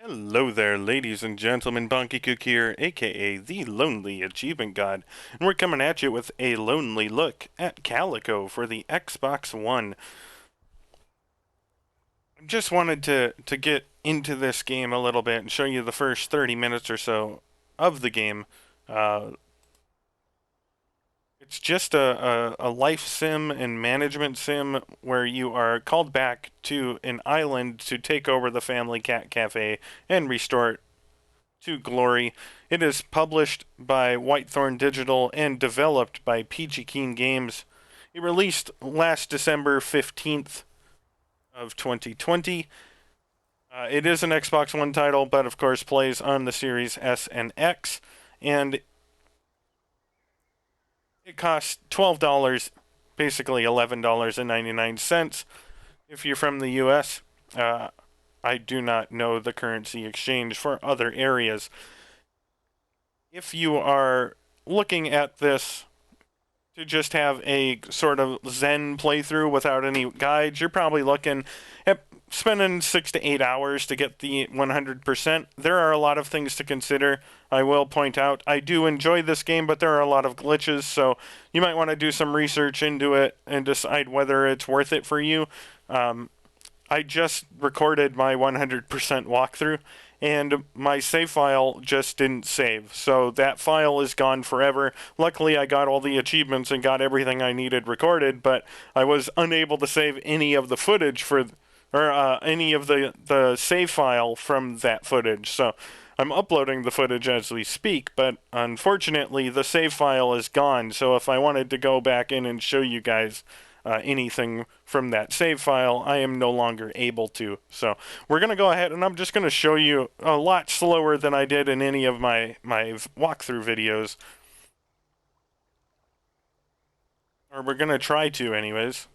Hello there, ladies and gentlemen. Bonkekook here, aka the Lonely Achievement God, and we're coming at you with a lonely look at Calico for the Xbox One. Just wanted to get into this game a little bit and show you the first 30 minutes or so of the game. Uh, it's just a life sim and management sim where you are called back to an island to take over the family cat cafe and restore it to glory. It is published by Whitethorn Digital and developed by Peachy Keen Games. It released last December 15th of 2020. It is an Xbox One title, but of course plays on the Series S and X, and it costs $12, basically $11.99 if you're from the US. I do not know the currency exchange for other areas. If you are looking at this to just have a sort of Zen playthrough without any guides, you're probably looking at spending 6 to 8 hours to get the 100%. There are a lot of things to consider. I will point out, I do enjoy this game, but there are a lot of glitches, so you might want to do some research into it and decide whether it's worth it for you. I just recorded my 100% walkthrough, and my save file just didn't save. So that file is gone forever. Luckily, I got all the achievements and got everything I needed recorded, but I was unable to save any of the footage any of the save file from that footage. So I'm uploading the footage as we speak, but unfortunately, the save file is gone. So if I wanted to go back in and show you guys anything from that save file, I am no longer able to. So we're going to go ahead and I'm just going to show you a lot slower than I did in any of my walkthrough videos. Or we're going to try to anyways.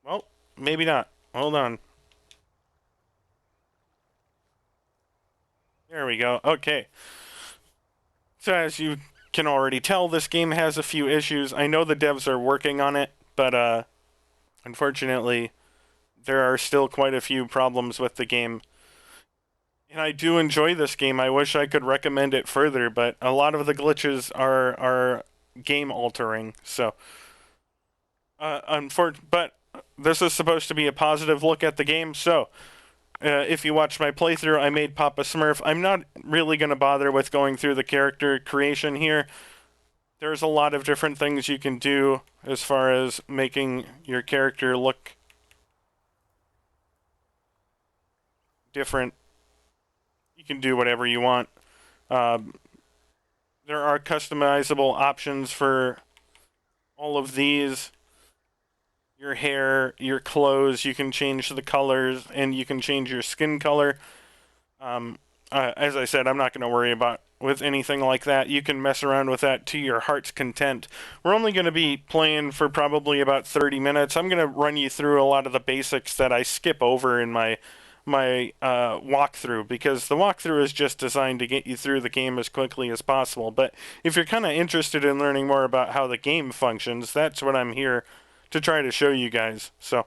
Well, maybe not. Hold on. There we go. Okay. So as you can already tell, this game has a few issues. I know the devs are working on it, but unfortunately, there are still quite a few problems with the game. And I do enjoy this game. I wish I could recommend it further, but a lot of the glitches are game altering. So, but this is supposed to be a positive look at the game. So, if you watch my playthrough, I made Papa Smurf. I'm not really going to bother with going through the character creation here. There's a lot of different things you can do as far as making your character look different. You can do whatever you want. Um, there are customizable options for all of these. Your hair, your clothes, you can change the colors, and you can change your skin color. As I said, I'm not going to worry about with anything like that. You can mess around with that to your heart's content. We're only going to be playing for probably about 30 minutes. I'm going to run you through a lot of the basics that I skip over in my walkthrough, because the walkthrough is just designed to get you through the game as quickly as possible. But if you're kind of interested in learning more about how the game functions, that's what I'm here to try to show you guys. So,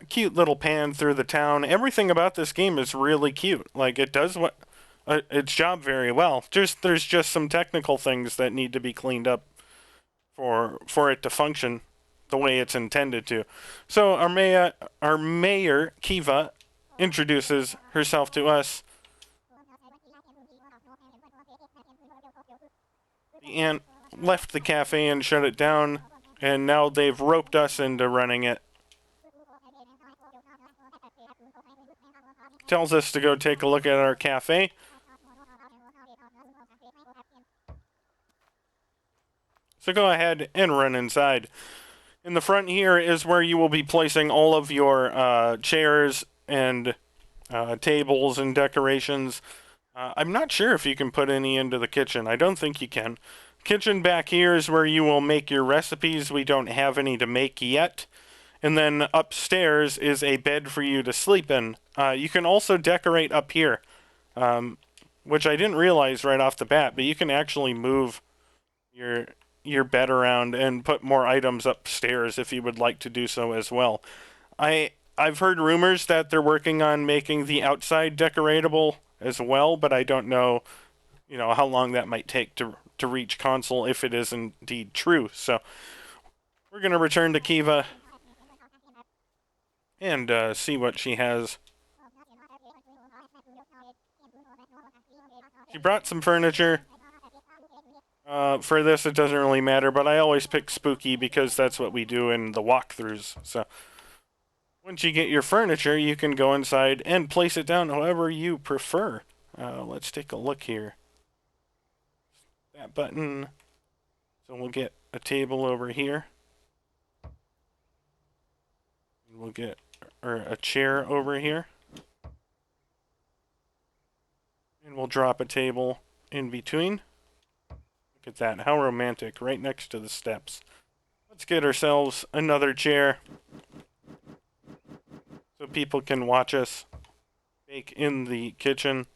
cute little pan through the town. Everything about this game is really cute. Like, it does its job very well. There's just some technical things that need to be cleaned up for it to function the way it's intended to. So our mayor Kiva introduces herself to us. The aunt left the cafe and shut it down, and now they've roped us into running it. Tells us to go take a look at our cafe. So go ahead and run inside. In the front here is where you will be placing all of your chairs and tables and decorations. I'm not sure if you can put any into the kitchen. I don't think you can. Kitchen back here is where you will make your recipes. We don't have any to make yet. And then upstairs is a bed for you to sleep in. You can also decorate up here, which I didn't realize right off the bat, but you can actually move your your bed around and put more items upstairs if you would like to do so as well. I've heard rumors that they're working on making the outside decoratable as well, but I don't know, how long that might take to reach console if it is indeed true. So we're going to return to Kiva and see what she has. She brought some furniture. For this, it doesn't really matter, but I always pick spooky because that's what we do in the walkthroughs. So once you get your furniture, you can go inside and place it down however you prefer. Let's take a look here. That button. So we'll get a table over here. We'll get a chair over here. And we'll drop a table in between. Look at that. How romantic. Right next to the steps. Let's get ourselves another chair so people can watch us bake in the kitchen.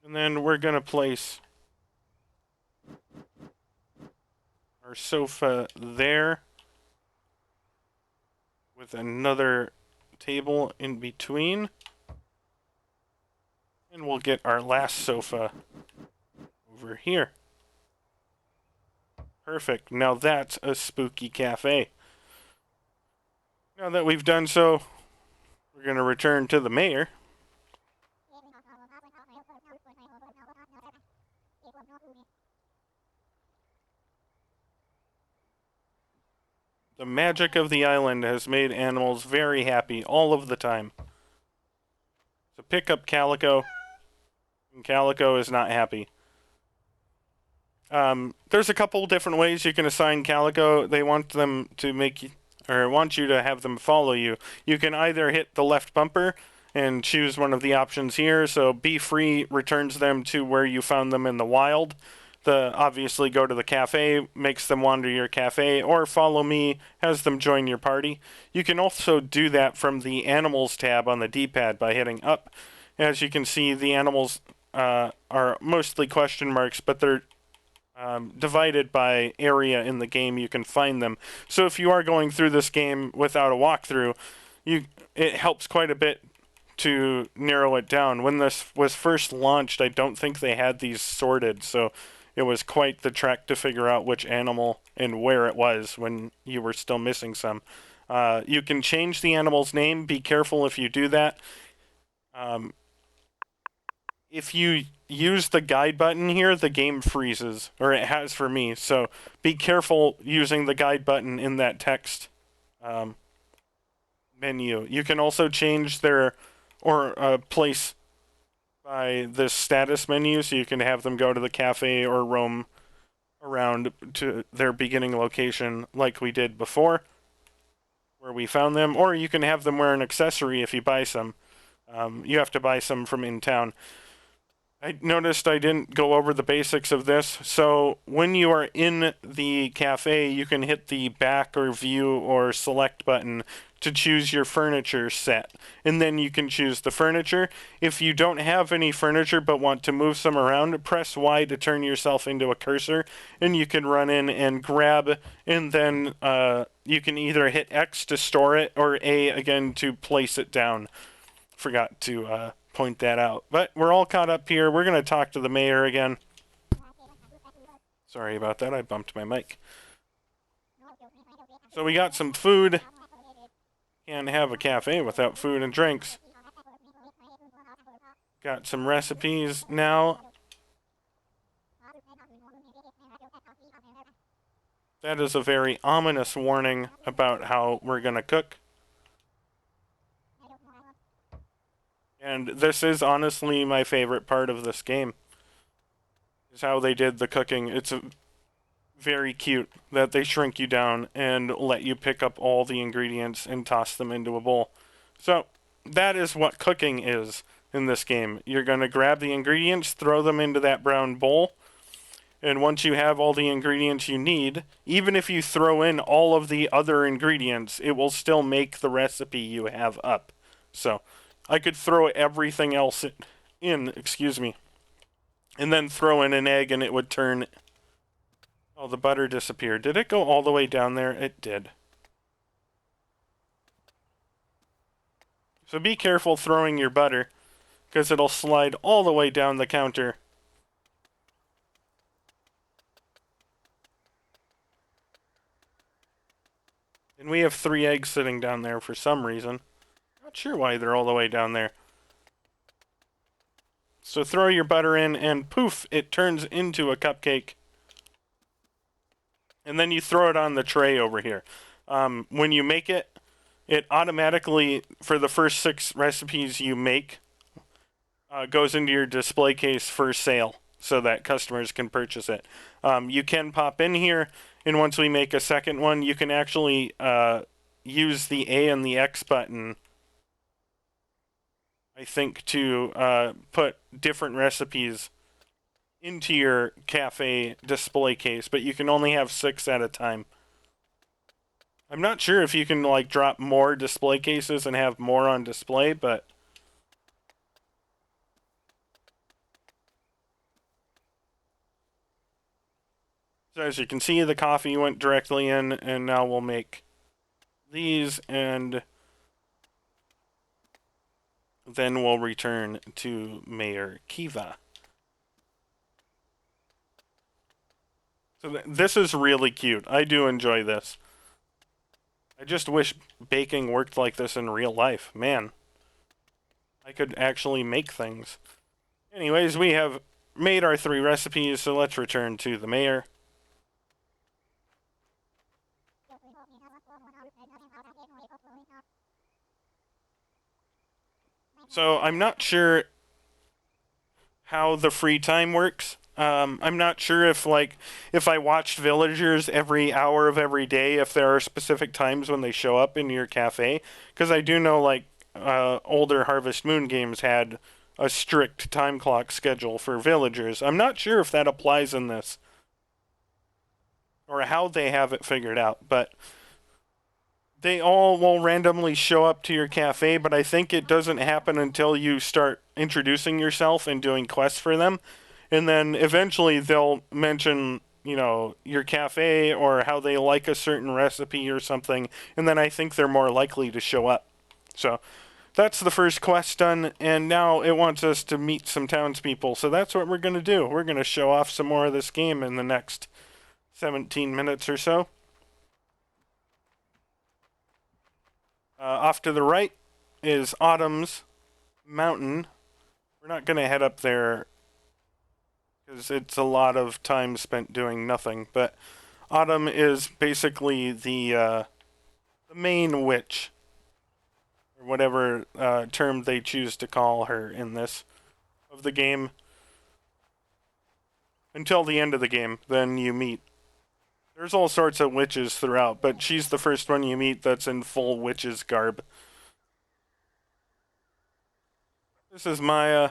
And then we're going to place our sofa there with another table in between. And we'll get our last sofa over here. Perfect. Now that's a spooky cafe. Now that we've done so, we're going to return to the mayor. The magic of the island has made animals very happy all of the time. So pick up Calico, and Calico is not happy. There's a couple different ways you can assign Calico. They want them to want you to have them follow you. You can either hit the left bumper and choose one of the options here. So Be Free returns them to where you found them in the wild. Obviously go to the cafe, makes them wander your cafe, or Follow Me has them join your party. You can also do that from the Animals tab on the D-pad by hitting up. As you can see, the animals are mostly question marks, but they're divided by area in the game you can find them. So if you are going through this game without a walkthrough, it helps quite a bit to narrow it down. When this was first launched, I don't think they had these sorted, so it was quite the trek to figure out which animal and where it was when you were still missing some. You can change the animal's name. Be careful if you do that. If you use the guide button here, the game freezes, or it has for me. So be careful using the guide button in that text menu. You can also change their place by the status menu, so you can have them go to the cafe or roam around to their beginning location like we did before, where we found them. Or you can have them wear an accessory if you buy some. You have to buy some from in town. I noticed I didn't go over the basics of this. So when you are in the cafe, you can hit the back or view or select button to choose your furniture set. And then you can choose the furniture. If you don't have any furniture but want to move some around, press Y to turn yourself into a cursor. And you can run in and grab, and then you can either hit X to store it or A again to place it down. Forgot to point that out. But we're all caught up here. We're going to talk to the mayor again. Sorry about that. I bumped my mic. So we got some food. Can't have a cafe without food and drinks. Got some recipes now. That is a very ominous warning about how we're going to cook. And this is honestly my favorite part of this game, is how they did the cooking. It's very cute that they shrink you down and let you pick up all the ingredients and toss them into a bowl. So that is what cooking is in this game. You're going to grab the ingredients, throw them into that brown bowl, and once you have all the ingredients you need, even if you throw in all of the other ingredients, it will still make the recipe you have up. So I could throw everything else in, excuse me, and then throw in an egg and it would turn. Oh, the butter disappeared. Did it go all the way down there? It did. So be careful throwing your butter, because it'll slide all the way down the counter. And we have 3 eggs sitting down there for some reason. Not sure why they're all the way down there. So throw your butter in and poof, it turns into a cupcake. And then you throw it on the tray over here. When you make it, it automatically, for the first 6 recipes you make, goes into your display case for sale so that customers can purchase it. You can pop in here, and once we make a second one, you can actually use the A and the X button, I think, to put different recipes into your cafe display case, but you can only have 6 at a time. I'm not sure if you can like drop more display cases and have more on display, but so as you can see, the coffee went directly in, and now we'll make these, and then we'll return to Mayor Kiva. So this is really cute. I do enjoy this. I just wish baking worked like this in real life. Man, I could actually make things. Anyways, we have made our 3 recipes, so let's return to the mayor. So I'm not sure how the free time works. I'm not sure if I watched villagers every hour of every day, if there are specific times when they show up in your cafe, because I do know older Harvest Moon games had a strict time clock schedule for villagers. I'm not sure if that applies in this or how they have it figured out, but they all will randomly show up to your cafe, but I think it doesn't happen until you start introducing yourself and doing quests for them. And then eventually they'll mention, your cafe or how they like a certain recipe or something. And then I think they're more likely to show up. So that's the first quest done. And now it wants us to meet some townspeople. So that's what we're going to do. We're going to show off some more of this game in the next 17 minutes or so. Off to the right is Autumn's Mountain. We're not going to head up there because it's a lot of time spent doing nothing. But Autumn is basically the main witch, or whatever term they choose to call her in this of the game. Until the end of the game, then you meet. There's all sorts of witches throughout, but she's the first one you meet that's in full witch's garb. This is Maya.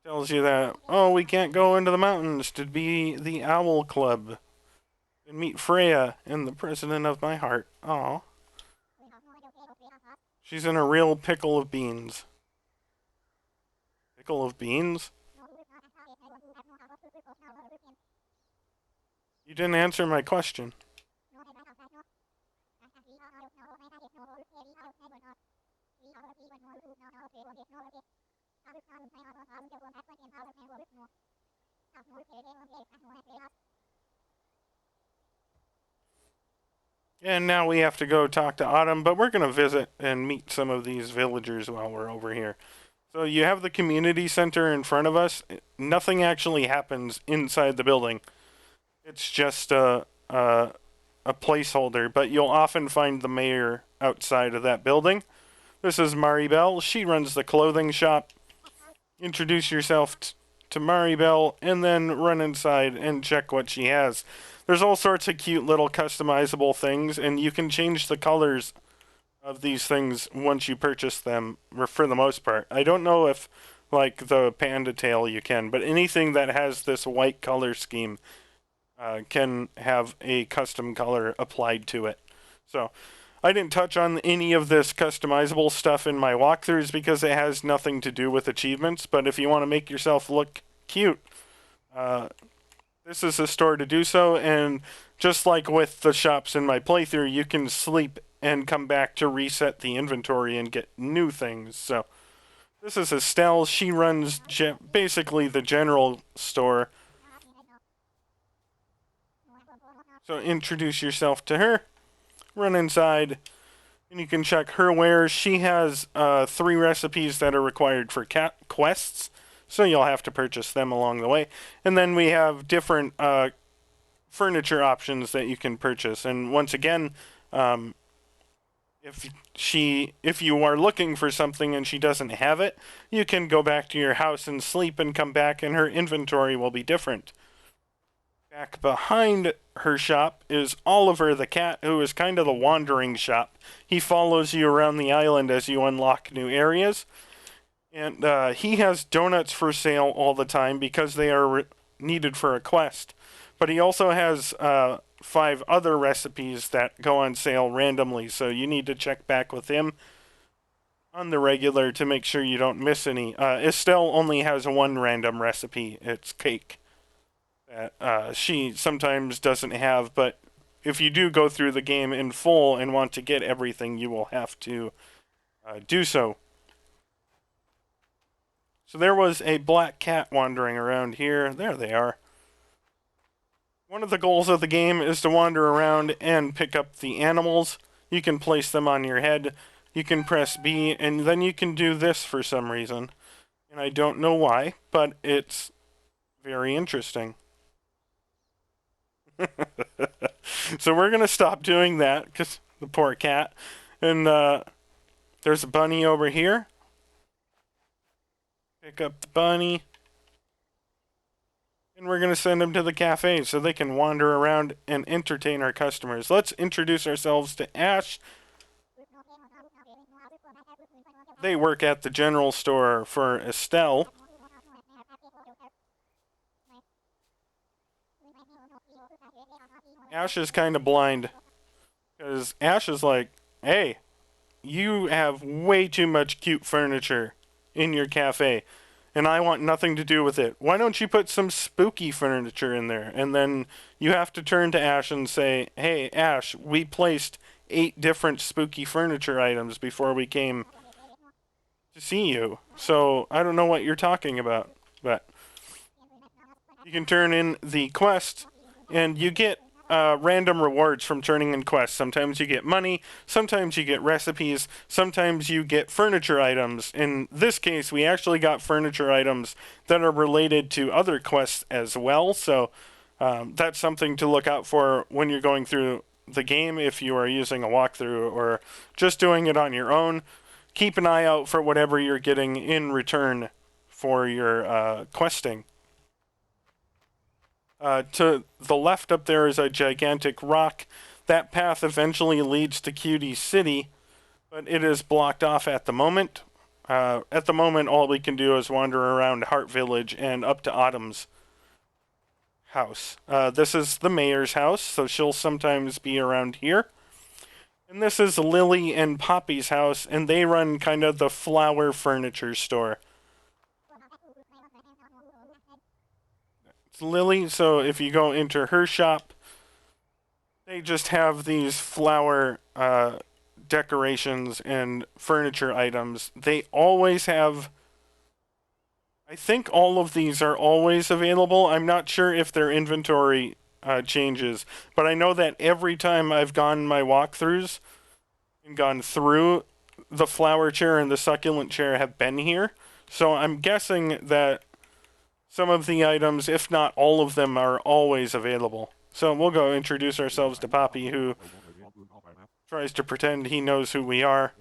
Tells you that, we can't go into the mountains to be the Owl Club and meet Freya and the president of my heart. Aw. She's in a real pickle of beans. Pickle of beans? You didn't answer my question. And now we have to go talk to Autumn, but we're going to visit and meet some of these villagers while we're over here. So you have the community center in front of us. Nothing actually happens inside the building. It's just a placeholder, but you'll often find the mayor outside of that building. This is Maribel. She runs the clothing shop. Introduce yourself to Maribel, and then run inside and check what she has. There's all sorts of cute little customizable things, and you can change the colors of these things once you purchase them, for the most part. I don't know if, like the panda tail, you can, but anything that has this white color scheme can have a custom color applied to it. So, I didn't touch on any of this customizable stuff in my walkthroughs because it has nothing to do with achievements, but if you want to make yourself look cute, this is a store to do so, and just like with the shops in my playthrough, you can sleep and come back to reset the inventory and get new things. So this is Estelle. She runs basically the general store. So introduce yourself to her, run inside, and you can check her wares. She has 3 recipes that are required for quests, so you'll have to purchase them along the way. And then we have different furniture options that you can purchase. And once again, if you are looking for something and she doesn't have it, you can go back to your house and sleep and come back, and her inventory will be different. Back behind her shop is Oliver the cat, who is kind of the wandering shop. He follows you around the island as you unlock new areas. And he has donuts for sale all the time because they are needed for a quest. But he also has 5 other recipes that go on sale randomly, so you need to check back with him on the regular to make sure you don't miss any. Estelle only has 1 random recipe. It's cake that she sometimes doesn't have, but if you do go through the game in full and want to get everything, you will have to do so. So there was a black cat wandering around here. There they are. One of the goals of the game is to wander around and pick up the animals. You can place them on your head. You can press B, and then you can do this for some reason. And I don't know why, but it's very interesting. So we're going to stop doing that, because the poor cat. And there's a bunny over here. Pick up the bunny. And we're going to send them to the cafe so they can wander around and entertain our customers. Let's introduce ourselves to Ash. They work at the general store for Estelle. Ash is kind of blind, because Ash is like, hey, you have way too much cute furniture in your cafe, and I want nothing to do with it. Why don't you put some spooky furniture in there? And then you have to turn to Ash and say, hey, Ash, we placed 8 different spooky furniture items before we came to see you. So I don't know what you're talking about, but you can turn in the quest, and you get random rewards from turning in quests. Sometimes you get money, sometimes you get recipes, sometimes you get furniture items. In this case, we actually got furniture items that are related to other quests as well, so that's something to look out for when you're going through the game if you are using a walkthrough or just doing it on your own. Keep an eye out for whatever you're getting in return for your questing. To the left up there is a gigantic rock. That path eventually leads to Cutie City, but it is blocked off at the moment. At the moment, all we can do is wander around Heart Village and up to Autumn's house. This is the mayor's house, so she'll sometimes be around here. And this is Lily and Poppy's house, and they run kind of the flower furniture store. It's Lily, so if you go into her shop, they just have these flower decorations and furniture items. They always have... I think all of these are always available. I'm not sure if their inventory changes, but I know that every time I've gone my walkthroughs and gone through, the flower chair and the succulent chair have been here. So I'm guessing that some of the items, if not all of them, are always available. So we'll go introduce ourselves to Poppy, who tries to pretend he knows who we are.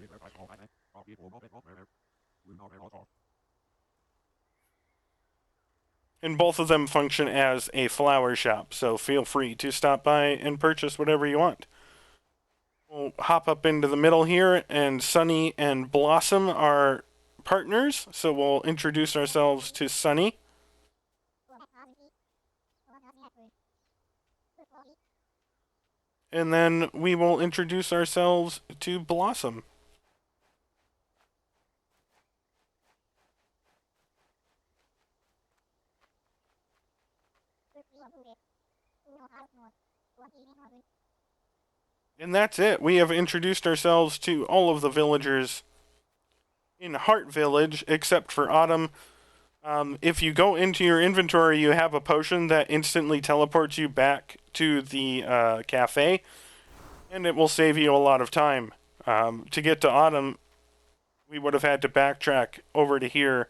And both of them function as a flower shop, so feel free to stop by and purchase whatever you want. We'll hop up into the middle here, and Sunny and Blossom are partners, so we'll introduce ourselves to Sunny. and then we will introduce ourselves to Blossom. And that's it. We have introduced ourselves to all of the villagers in Heart Village, except for Autumn. If you go into your inventory, you have a potion that instantly teleports you back to the cafe, and it will save you a lot of time. To get to Autumn, we would have had to backtrack over to here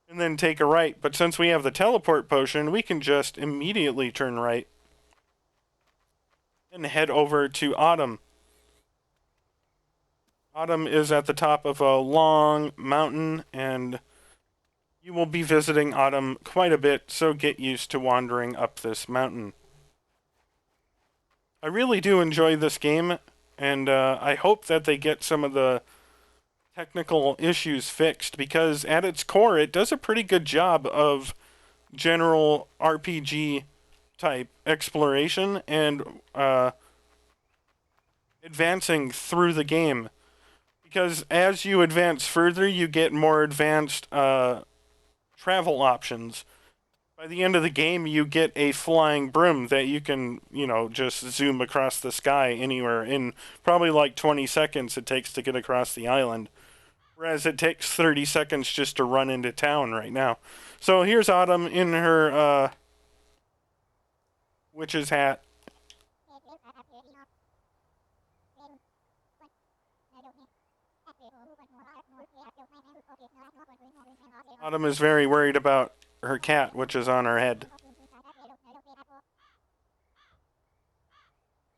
and then take a right. But since we have the teleport potion, we can just immediately turn right and head over to Autumn. Autumn is at the top of a long mountain, and you will be visiting Autumn quite a bit, so get used to wandering up this mountain. I really do enjoy this game, and I hope that they get some of the technical issues fixed, because at its core, it does a pretty good job of general RPG type exploration and advancing through the game. Because as you advance further, you get more advanced travel options. By the end of the game, you get a flying broom that you can, just zoom across the sky anywhere in probably like 20 seconds it takes to get across the island. Whereas it takes 30 seconds just to run into town right now. So here's Autumn in her witch's hat. Autumn is very worried about her cat, which is on her head.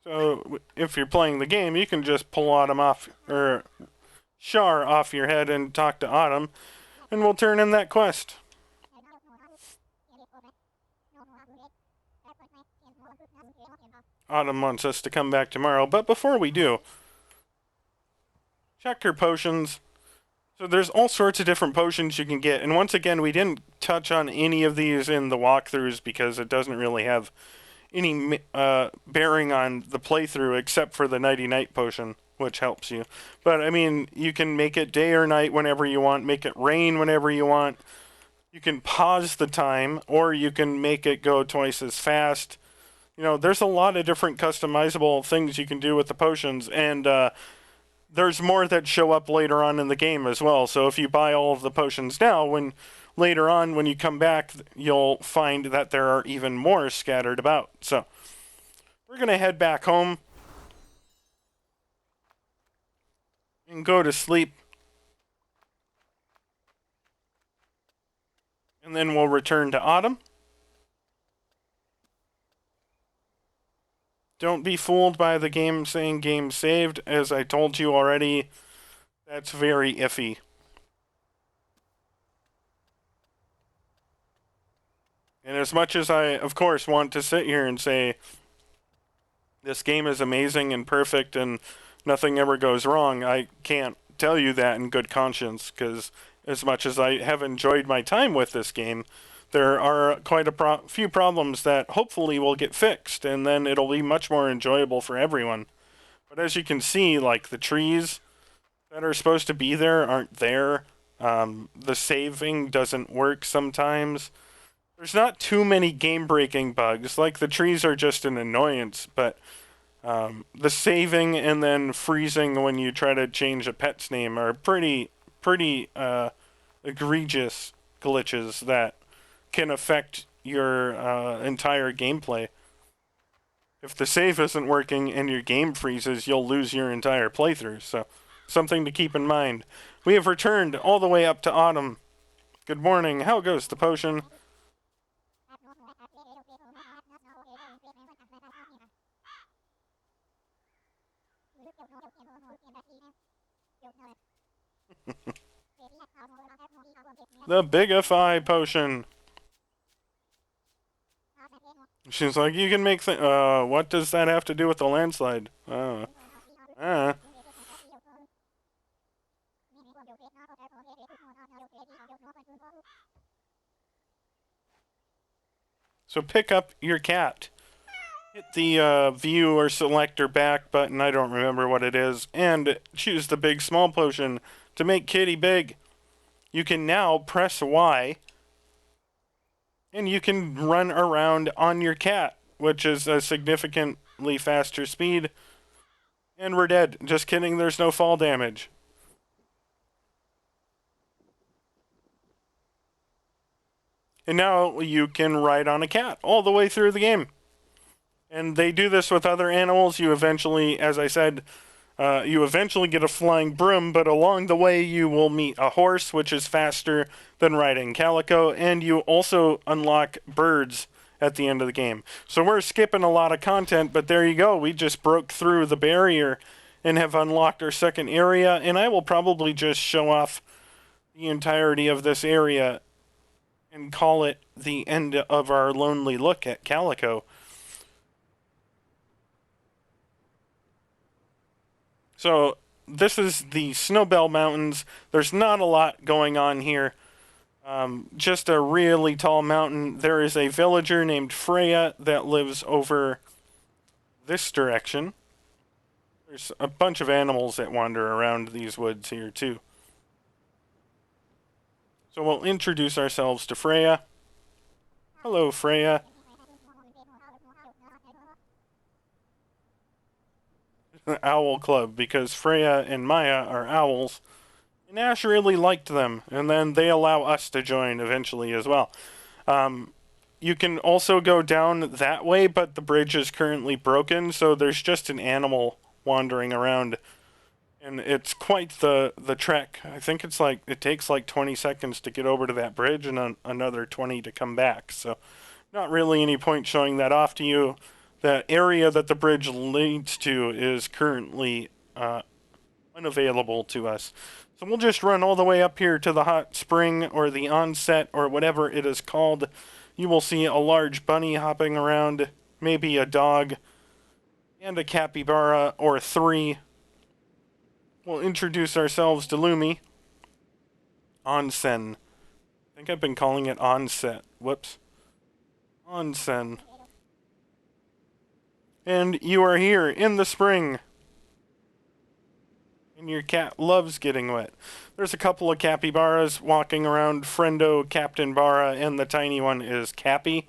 So if you're playing the game, you can just pull Autumn off, or Char off your head and talk to Autumn, and we'll turn in that quest. Autumn wants us to come back tomorrow, but before we do, check her potions. So there's all sorts of different potions you can get, and once again, we didn't touch on any of these in the walkthroughs because it doesn't really have any bearing on the playthrough except for the Nighty Night potion, which helps you. But I mean, you can make it day or night whenever you want, make it rain whenever you want. You can pause the time, or you can make it go twice as fast. There's a lot of different customizable things you can do with the potions, and there's more that show up later on in the game as well. So if you buy all of the potions now, later on when you come back, you'll find that there are even more scattered about. So we're going to head back home and go to sleep. And then we'll return to Autumn. Don't be fooled by the game saying game saved. As I told you already, that's very iffy. And as much as I, of course, want to sit here and say this game is amazing and perfect and nothing ever goes wrong, I can't tell you that in good conscience, because as much as I have enjoyed my time with this game, there are quite a few problems that hopefully will get fixed, and then it'll be much more enjoyable for everyone. But as you can see, like, the trees that are supposed to be there aren't there. The saving doesn't work sometimes. There's not too many game-breaking bugs. Like, the trees are just an annoyance, but the saving and then freezing when you try to change a pet's name are pretty egregious glitches that can affect your entire gameplay. If the save isn't working and your game freezes, you'll lose your entire playthrough. So, something to keep in mind. We have returned all the way up to Autumn. Good morning. How goes the potion? The Bigify potion. She's like, you can make what does that have to do with the landslide? So pick up your cat. hit the view or select or back button, I don't remember what it is, and choose the big small potion to make Kitty big. You can now press Y, and you can run around on your cat, which is a significantly faster speed. And we're dead. Just kidding, there's no fall damage. And now you can ride on a cat all the way through the game. And they do this with other animals. You eventually, as I said, you eventually get a flying broom, but along the way you will meet a horse, which is faster than riding Calico, and you also unlock birds at the end of the game. So we're skipping a lot of content, but there you go. We just broke through the barrier and have unlocked our second area, and I will probably just show off the entirety of this area and call it the end of our lonely look at Calico. So this is the Snowbell Mountains. There's not a lot going on here. Just a really tall mountain. There is a villager named Freya that lives over this direction. There's a bunch of animals that wander around these woods here too. So we'll introduce ourselves to Freya. Hello, Freya. Owl Club, because Freya and Maya are owls, and Ash really liked them, and then they allow us to join eventually as well. You can also go down that way, but the bridge is currently broken, so there's just an animal wandering around, and it's quite the trek. I think it's like, it takes like 20 seconds to get over to that bridge and another 20 to come back, so not really any point showing that off to you. The area that the bridge leads to is currently unavailable to us. So we'll just run all the way up here to the hot spring or the onset or whatever it is called. You will see a large bunny hopping around, maybe a dog, and a capybara or 3. We'll introduce ourselves to Lumi. Onsen. I think I've been calling it onset. Whoops. Onsen. And you are here in the spring. And your cat loves getting wet. There's a couple of capybaras walking around. Friendo, Captain Bara, and the tiny one is Cappy.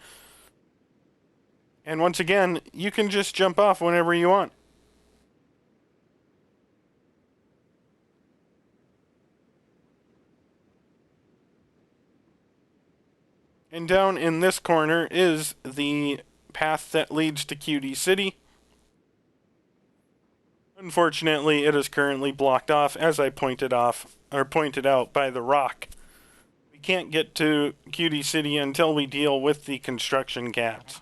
And once again, you can just jump off whenever you want. And down in this corner is the path that leads to Cutie City. Unfortunately, it is currently blocked off, as I pointed out by the rock. We can't get to Cutie City until we deal with the construction cats.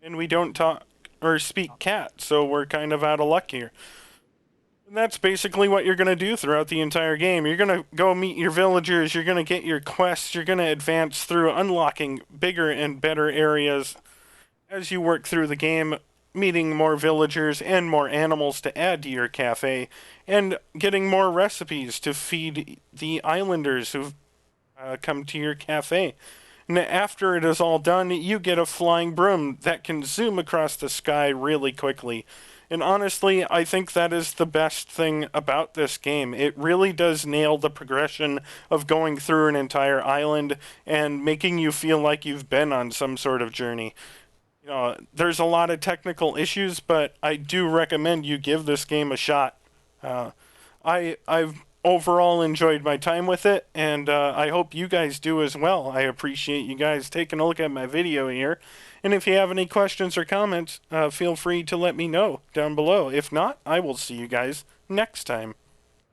And we don't talk or speak cat, so we're kind of out of luck here. And that's basically what you're going to do throughout the entire game. You're going to go meet your villagers, you're going to get your quests, you're going to advance through unlocking bigger and better areas as you work through the game, meeting more villagers and more animals to add to your cafe, and getting more recipes to feed the islanders who've come to your cafe. And after it is all done, you get a flying broom that can zoom across the sky really quickly. And honestly, I think that is the best thing about this game. It really does nail the progression of going through an entire island and making you feel like you've been on some sort of journey. You know, there's a lot of technical issues, but I do recommend you give this game a shot. I've overall enjoyed my time with it, and I hope you guys do as well. I appreciate you guys taking a look at my video here. And if you have any questions or comments, feel free to let me know down below. If not, I will see you guys next time.